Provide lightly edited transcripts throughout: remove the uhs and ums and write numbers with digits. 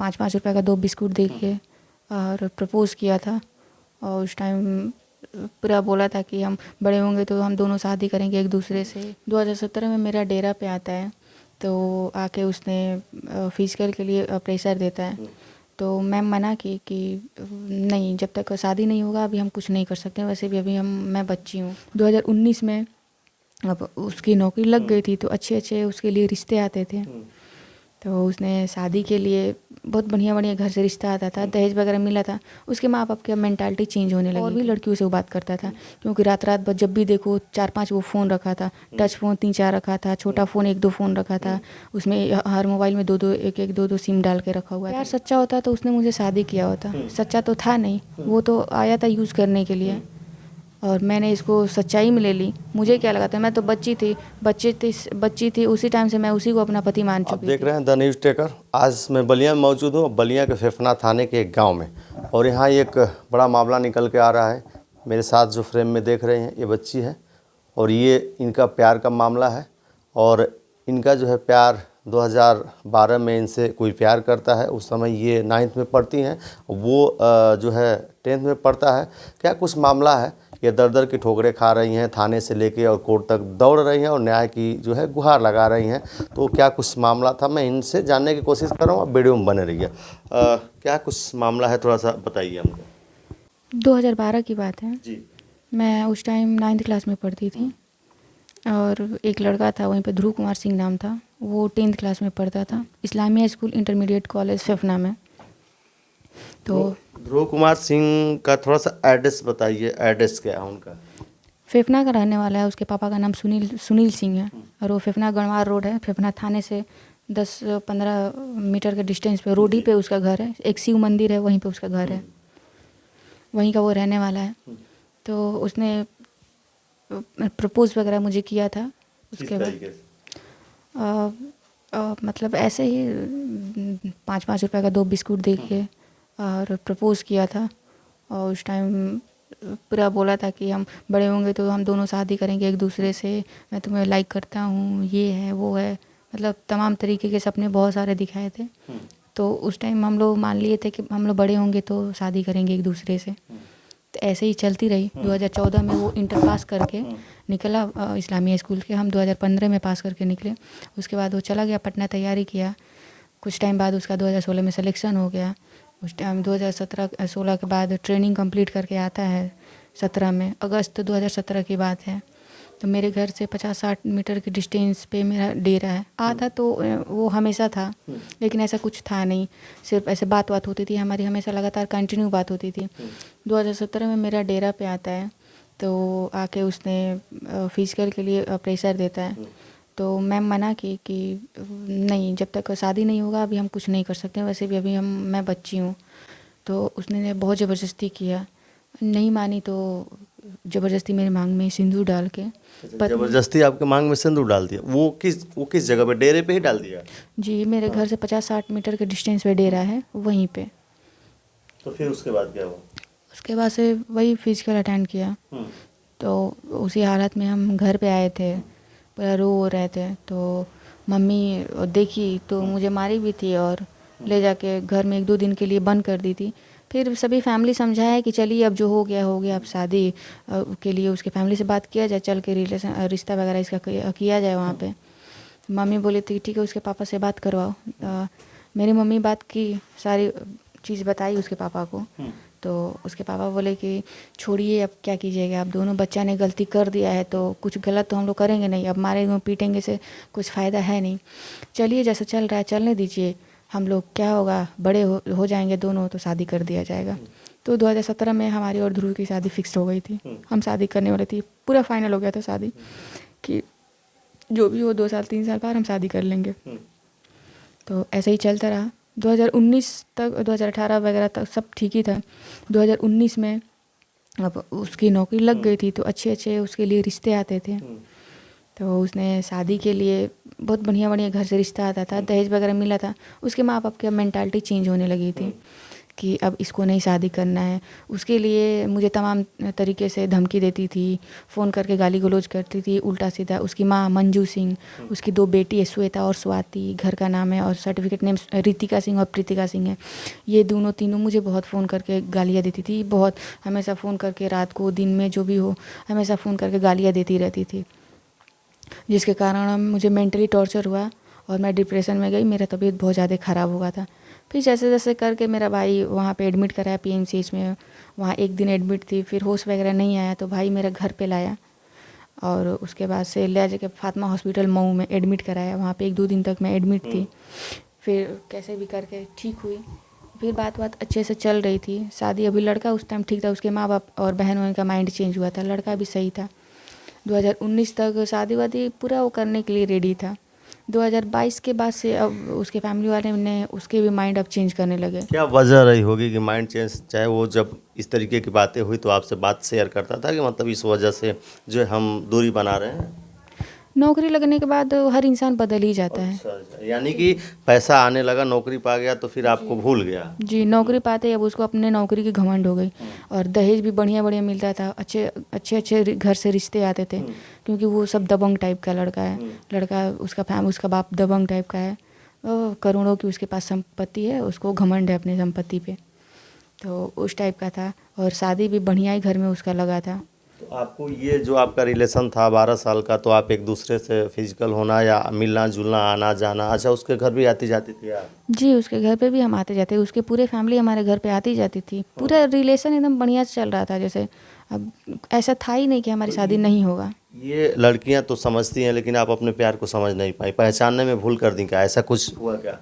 5-5 रुपए का 2 बिस्कुट दे के और प्रपोज़ किया था। और उस टाइम पूरा बोला था कि हम बड़े होंगे तो हम दोनों शादी करेंगे एक दूसरे से। 2017 में मेरा डेरा पे आता है, तो आके उसने फिजिकल के लिए प्रेशर देता है। तो मैम मना की कि नहीं, जब तक शादी नहीं होगा अभी हम कुछ नहीं कर सकते, वैसे भी अभी मैं बच्ची हूँ। 2019 में अब उसकी नौकरी लग गई थी, तो अच्छे अच्छे उसके लिए रिश्ते आते थे। तो उसने शादी के लिए बहुत बढ़िया बढ़िया घर से रिश्ता आता था, दहेज वगैरह मिला था। उसके माँ बाप की मेंटालिटी चेंज होने लगी। और भी लड़कियों से वो बात करता था, क्योंकि रात रात भर जब भी देखो 4-5 वो फ़ोन रखा था, टच फ़ोन 3-4 रखा था, छोटा फ़ोन 1-2 फ़ोन रखा था। उसमें हर मोबाइल में 2-2 1-1 2-2 सिम डाल के रखा हुआ था। यार सच्चा होता तो उसने मुझे शादी किया होता, सच्चा तो था नहीं, वो तो आया था यूज़ करने के लिए। और मैंने इसको सच्चाई में ले ली। मुझे क्या लगा था, मैं तो बच्ची थी, उसी टाइम से मैं उसी को अपना पति मान चुकी आप देख थी। रहे हैं द न्यूज़ टेकर। आज मैं बलिया में मौजूद हूँ, बलिया के फेफना थाने के एक गांव में, और यहाँ एक बड़ा मामला निकल के आ रहा है। मेरे साथ जो फ्रेम में देख रहे हैं ये बच्ची है, और ये इनका प्यार का मामला है। और इनका जो है प्यार 2012 में इनसे कोई प्यार करता है। उस समय ये 9th में पढ़ती हैं, वो जो है 10th में पढ़ता है। क्या कुछ मामला है, ये दर दर की ठोकरें खा रही हैं, थाने से लेके और कोर्ट तक दौड़ रही हैं और न्याय की जो है गुहार लगा रही हैं। तो क्या कुछ मामला था, मैं इनसे जानने की कोशिश कर रहा हूँ। आप वीडियो में बने रहिए। क्या कुछ मामला है, थोड़ा सा बताइए हमको। 2012 की बात है। जी। मैं उस टाइम 9th क्लास में पढ़ती थी, और एक लड़का था वहीं पे, ध्रुव कुमार सिंह नाम था, वो 10th क्लास में पढ़ता था, Islamia school intermediate college Fephna में। तो ध्रुव कुमार सिंह का थोड़ा सा एड्रेस बताइए, एड्रेस क्या है उनका? फेफना का रहने वाला है। उसके पापा का नाम सुनील सिंह है, और वो फेफना गणवार रोड है, फेफना थाने से 10-15 मीटर के डिस्टेंस पे, रोड ही पे उसका घर है। एक शिव मंदिर है, वहीं पे उसका घर है, वहीं का वो रहने वाला है। तो उसने प्रपोज़ वगैरह मुझे किया था। उसके बाद मतलब ऐसे ही 5-5 रुपए का 2 बिस्कुट दे के और प्रपोज़ किया था। और उस टाइम पूरा बोला था कि हम बड़े होंगे तो हम दोनों शादी करेंगे एक दूसरे से, मैं तुम्हें लाइक करता हूँ, ये है वो है, मतलब तमाम तरीके के सपने बहुत सारे दिखाए थे। तो उस टाइम हम लोग मान लिए थे कि हम लोग बड़े होंगे तो शादी करेंगे एक दूसरे से। तो ऐसे ही चलती रही। 2014 में वो इंटर पास करके निकला इस्लामिया स्कूल के। हम 2015 में पास करके निकले। उसके बाद वो चला गया पटना, तैयारी किया। कुछ टाइम बाद उसका 2016 में सिलेक्शन हो गया। उस टाइम 2016 के बाद ट्रेनिंग कंप्लीट करके आता है 17 में, अगस्त 2017 की बात है। तो मेरे घर से 50-60 मीटर के डिस्टेंस पे मेरा डेरा है। आता तो वो हमेशा था, लेकिन ऐसा कुछ था नहीं, सिर्फ ऐसे बात होती थी हमारी, हमेशा लगातार कंटिन्यू बात होती थी। 2017 में मेरा डेरा पे आता है, तो आके उसने फिजिकल के लिए प्रेशर देता है। तो मैम मना की कि नहीं, जब तक शादी नहीं होगा अभी हम कुछ नहीं कर सकते, वैसे भी अभी मैं बच्ची हूँ। तो उसने बहुत ज़बरदस्ती किया, नहीं मानी तो ज़बरदस्ती मेरे मांग में सिंदूर डाल के जबरदस्ती आपके मांग में सिंदूर डाल दिया? वो किस जगह पे, डेरे पे ही डाल दिया? जी, मेरे घर से 50-60 मीटर के डिस्टेंस पे डेरा है, वहीं पे। तो फिर उसके बाद क्या हुआ? उसके बाद से वही फिजिकल अटेंड किया। तो उसी हालत में हम घर पे आए थे, पूरा रो रहे थे। तो मम्मी देखी तो मुझे मारी भी थी, और ले जाके घर में 1-2 दिन के लिए बंद कर दी थी। फिर सभी फैमिली समझाया कि चलिए अब जो हो गया हो गया, अब शादी के लिए उसके फैमिली से बात किया जाए, चल के रिश्ता वगैरह इसका किया जाए वहाँ पे। मम्मी बोली थी ठीक है, उसके पापा से बात करवाओ। मेरी मम्मी बात की, सारी चीज़ बताई उसके पापा को। तो उसके पापा बोले कि छोड़िए, अब क्या कीजिएगा, अब दोनों बच्चा ने गलती कर दिया है तो कुछ गलत तो हम लोग करेंगे नहीं, अब मारेंगे पीटेंगे से कुछ फ़ायदा है नहीं, चलिए जैसा चल रहा है चलने दीजिए, हम लोग क्या होगा, बड़े हो जाएंगे दोनों तो शादी कर दिया जाएगा। तो 2017 में हमारी और ध्रुव की शादी फिक्स हो गई थी। हम शादी करने वाले थी, पूरा फाइनल हो गया था शादी कि जो भी हो 2 साल 3 साल बाद हम शादी कर लेंगे। तो ऐसे ही चलता रहा 2019 तक, 2018 वगैरह तक सब ठीक ही था। 2019 में अब उसकी नौकरी लग गई थी, तो अच्छे अच्छे उसके लिए रिश्ते आते थे। तो उसने शादी के लिए बहुत बढ़िया बढ़िया घर से रिश्ता आता था, दहेज वगैरह मिला था। उसके माँ बाप की मेंटालिटी चेंज होने लगी थी कि अब इसको नहीं शादी करना है। उसके लिए मुझे तमाम तरीके से धमकी देती थी, फ़ोन करके गाली गलौज करती थी उल्टा सीधा। उसकी माँ मंजू सिंह, उसकी 2 बेटी है श्वेता और स्वाति, घर का नाम है और सर्टिफिकेट नेम रितिका सिंह और प्रीतिका सिंह है। ये दोनों तीनों मुझे बहुत फ़ोन करके गालियाँ देती थी, बहुत हमेशा फ़ोन करके रात को दिन में जो भी हो हमेशा फ़ोन करके गालियाँ देती रहती थी, जिसके कारण मुझे मेंटली टॉर्चर हुआ और मैं डिप्रेशन में गई। मेरा तबीयत बहुत ज़्यादा ख़राब हुआ था। फिर जैसे जैसे करके मेरा भाई वहाँ पे एडमिट कराया पीएमसीएच में। वहाँ एक दिन एडमिट थी, फिर होश वगैरह नहीं आया तो भाई मेरा घर पे लाया और उसके बाद से ले जाके फातिमा हॉस्पिटल मऊ में एडमिट कराया। वहाँ पे 1-2 दिन तक मैं एडमिट थी। फिर कैसे भी करके ठीक हुई। फिर बात अच्छे से चल रही थी। शादी अभी लड़का उस टाइम ठीक था, उसके माँ बाप और बहनों का माइंड चेंज हुआ था, लड़का भी सही था। 2019 तक शादी वादी पूरा वो करने के लिए रेडी था। 2022 के बाद से अब उसके फैमिली वाले ने उसके भी माइंड अब चेंज करने लगे। क्या वजह रही होगी कि माइंड चेंज, चाहे वो जब इस तरीके की बातें हुई तो आपसे बात शेयर करता था कि मतलब इस वजह से जो है हम दूरी बना रहे हैं? नौकरी लगने के बाद हर इंसान बदल ही जाता है। अच्छा, यानी कि पैसा आने लगा, नौकरी पा गया तो फिर आपको भूल गया। जी, नौकरी पाते ही अब उसको अपने नौकरी की घमंड हो गई और दहेज भी बढ़िया बढ़िया मिलता था। अच्छे घर से रिश्ते आते थे क्योंकि वो सब दबंग टाइप का लड़का है। लड़का उसका बाप दबंग टाइप का है। करोड़ों की उसके पास संपत्ति है, उसको घमंड है अपनी संपत्ति पे, तो उस टाइप का था। और शादी भी बढ़िया ही घर में उसका लगा था। तो आपको ये जो आपका रिलेशन था 12 साल का, तो आप एक दूसरे से फिजिकल होना या मिलना जुलना आना जाना, अच्छा उसके घर भी आती जाती थी आप? जी, उसके घर पे भी हम आते जाते, उसके पूरे फैमिली हमारे घर पे आती जाती थी। पूरा रिलेशन एकदम बढ़िया से चल रहा था। जैसे अब ऐसा था ही नहीं कि हमारी शादी नहीं होगा। ये लड़कियां तो समझती हैं लेकिन आप अपने प्यार को समझ नहीं पाई, पहचानने में भूल कर दी क्या? ऐसा कुछ हुआ क्या?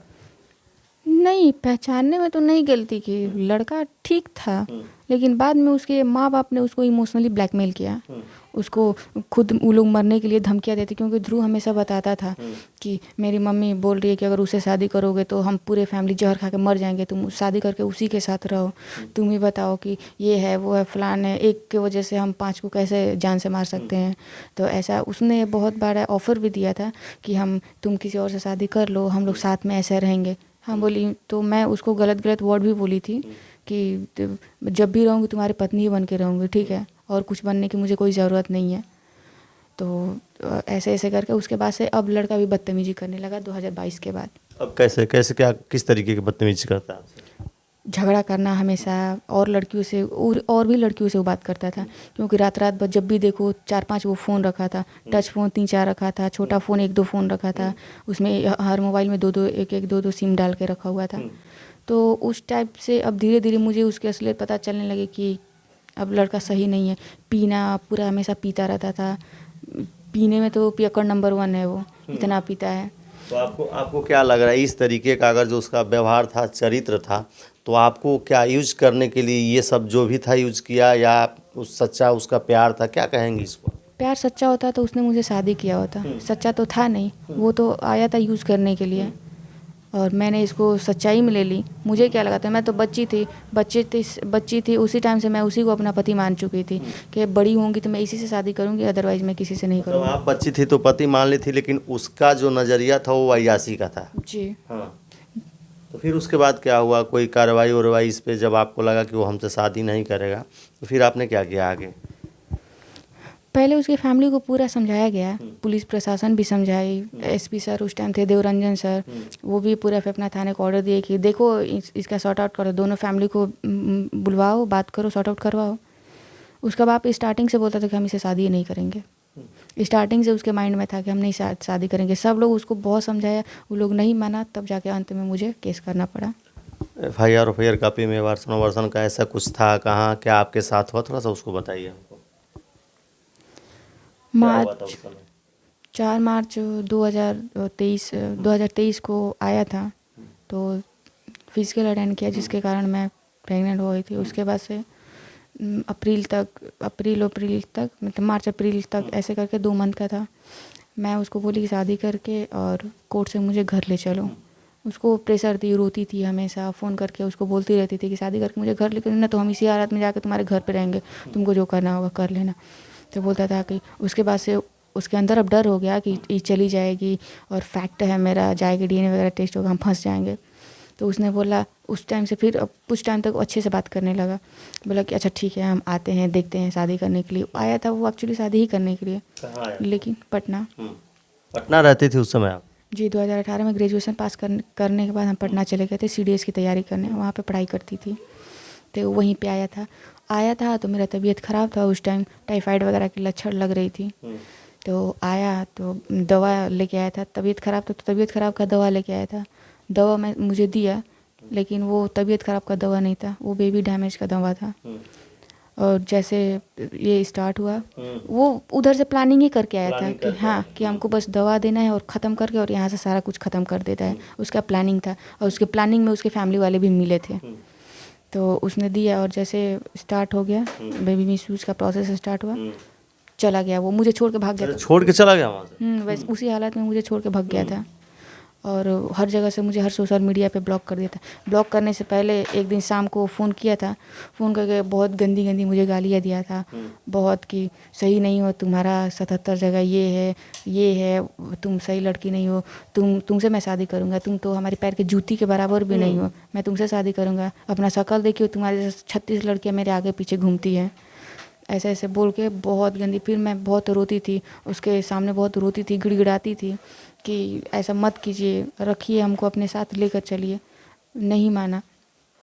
नहीं, पहचानने में तो नहीं गलती की, लड़का ठीक था, लेकिन बाद में उसके माँ बाप ने उसको इमोशनली ब्लैकमेल किया। उसको खुद वो लोग मरने के लिए धमकियाँ देते, क्योंकि ध्रुव हमेशा बताता था कि मेरी मम्मी बोल रही है कि अगर उससे शादी करोगे तो हम पूरे फैमिली जहर खा के मर जाएंगे, तुम शादी करके उसी के साथ रहो, तुम ही बताओ कि ये है वो है फलान है, एक के वजह से हम 5 को कैसे जान से मार सकते हैं। तो ऐसा उसने बहुत बार ऑफ़र भी दिया था कि तुम किसी और से शादी कर लो, हम लोग साथ में ऐसे रहेंगे। हाँ बोली, तो मैं उसको गलत वर्ड भी बोली थी कि जब भी रहूँगी तुम्हारी पत्नी ही बन के रहूँगी, ठीक है, और कुछ बनने की मुझे कोई ज़रूरत नहीं है। तो ऐसे ऐसे करके उसके बाद से अब लड़का भी बदतमीजी करने लगा 2022 के बाद। अब कैसे कैसे क्या किस तरीके की बदतमीजी करता है आपसे? झगड़ा करना हमेशा, और लड़कियों से और भी लड़कियों से वो बात करता था, क्योंकि रात भर जब भी देखो 4-5 वो फ़ोन रखा था, टच फ़ोन 3-4 रखा था, छोटा फ़ोन 1-2 फ़ोन रखा था, उसमें हर मोबाइल में 2-2 1-1 2-2 सिम डाल के रखा हुआ था। तो उस टाइप से अब धीरे धीरे मुझे उसकी असलियत पता चलने लगी कि अब लड़का सही नहीं है। पीना, पूरा हमेशा पीता रहता था, पीने में तो पियक्कड़ नंबर 1 है वो, इतना पीता है। तो आपको क्या लग रहा है इस तरीके का अगर जो उसका व्यवहार था, चरित्र था, तो आपको क्या यूज करने के लिए ये सब जो भी था यूज किया, या उस सच्चा उसका प्यार था, क्या कहेंगी इसको? प्यार सच्चा होता तो उसने मुझे शादी किया होता। सच्चा तो था नहीं, वो तो आया था यूज़ करने के लिए, और मैंने इसको सच्चाई में ले ली। मुझे क्या लगा था, मैं तो बच्ची थी उसी टाइम से मैं उसी को अपना पति मान चुकी थी कि बड़ी होंगी तो मैं इसी से शादी करूंगी, अदरवाइज़ मैं किसी से नहीं तो करूँगी। आप बच्ची थी तो पति मान ली थी, लेकिन उसका जो नज़रिया था वो अय्याशी का था। जी। हाँ, तो फिर उसके बाद क्या हुआ? कोई कार्रवाई वारवाई इस पे, जब आपको लगा कि वो हमसे शादी नहीं करेगा, तो फिर आपने क्या किया आगे? पहले उसकी फैमिली को पूरा समझाया गया, पुलिस प्रशासन भी समझाई, एसपी सर उस टाइम थे देवरंजन सर, वो भी पूरा अपना थाने को ऑर्डर दिए कि देखो इसका सॉर्ट आउट करो, दोनों फैमिली को बुलवाओ, बात करो, सॉर्ट आउट करवाओ। उसका बाप स्टार्टिंग से बोलता था कि हम इसे शादी नहीं करेंगे। स्टार्टिंग से उसके माइंड में था कि हम नहीं शादी करेंगे। सब लोग उसको बहुत समझाया, वो लोग नहीं माना, तब जाके अंत में मुझे केस करना पड़ा। FIR कॉपी में वर्षन का ऐसा कुछ था? कहाँ क्या आपके साथ हुआ, थोड़ा सा उसको बताइए हमको। क्या हुआ था उस समय? 4 मार्च 2023 को आया था, तो फिजिकल अटेंड किया, जिसके कारण मैं प्रेग्नेंट हो गई थी। उसके बाद से अप्रैल तक मतलब मार्च अप्रैल तक ऐसे करके 2 मंथ का था। मैं उसको बोली कि शादी करके और कोर्ट से मुझे घर ले चलो। उसको प्रेशर थी, रोती थी हमेशा, फ़ोन करके उसको बोलती रहती थी कि शादी करके मुझे घर लेकर ना, तो हम इसी हालत में जाकर तुम्हारे घर पे रहेंगे, तुमको जो करना होगा कर लेना। तो बोलता था कि उसके बाद से उसके अंदर अब डर हो गया कि ये चली जाएगी और फैक्ट है मेरा, जाएगी DNA वगैरह टेस्ट होगा, हम फंस जाएंगे। तो उसने बोला, उस टाइम से फिर अब कुछ टाइम तक अच्छे से बात करने लगा। बोला कि अच्छा ठीक है, हम आते हैं, देखते हैं शादी करने के लिए। आया था वो एक्चुअली शादी ही करने के लिए, कहाँ आया? लेकिन पटना। पटना रहते थे उस समय आप? जी, 2018 में ग्रेजुएशन पास करने के बाद हम पटना चले गए थे CDS की तैयारी करने, वहाँ पे पढ़ाई करती थी। तो वहीं पे आया था तो मेरा तबीयत ख़राब था उस टाइम, टाइफाइड वगैरह की लक्षण लग रही थी। तो आया तो दवा लेके आया था, तबीयत ख़राब था तो तबीयत ख़राब का दवा लेके आया था। दवा मैं मुझे दिया, लेकिन वो तबीयत ख़राब का दवा नहीं था, वो बेबी डैमेज का दवा था। और जैसे ये स्टार्ट हुआ, वो उधर से प्लानिंग ही करके आया था कि हाँ, कि हमको बस दवा देना है और ख़त्म करके और यहाँ से सारा कुछ ख़त्म कर देता है, उसका प्लानिंग था। और उसके प्लानिंग में उसके फैमिली वाले भी मिले थे। तो उसने दिया और जैसे स्टार्ट हो गया, बेबी मिसयूज का प्रोसेस स्टार्ट हुआ, चला गया वो, मुझे छोड़ के भाग गया अरे था। छोड़ के चला गया वहाँ से? वैसे उसी हालत में मुझे छोड़ के भाग गया था। और हर जगह से मुझे हर सोशल मीडिया पे ब्लॉक कर दिया था। ब्लॉक करने से पहले एक दिन शाम को फ़ोन किया था, फ़ोन करके बहुत गंदी गंदी मुझे गालियाँ दिया था, बहुत कि सही नहीं हो तुम्हारा, 77 जगह ये है, तुम सही लड़की नहीं हो, तुमसे मैं शादी करूँगा, तुम तो हमारे पैर के जूती के बराबर भी नहीं हो, मैं तुमसे शादी करूँगा, अपना शक्ल देखियो, तुम्हारे जैसे 36 लड़कियाँ मेरे आगे पीछे घूमती हैं। ऐसे ऐसे बोल के बहुत गंदी। फिर मैं बहुत रोती थी, उसके सामने बहुत रोती थी, गिड़गिड़ाती थी कि ऐसा मत कीजिए, रखिए हमको अपने साथ लेकर चलिए। नहीं माना।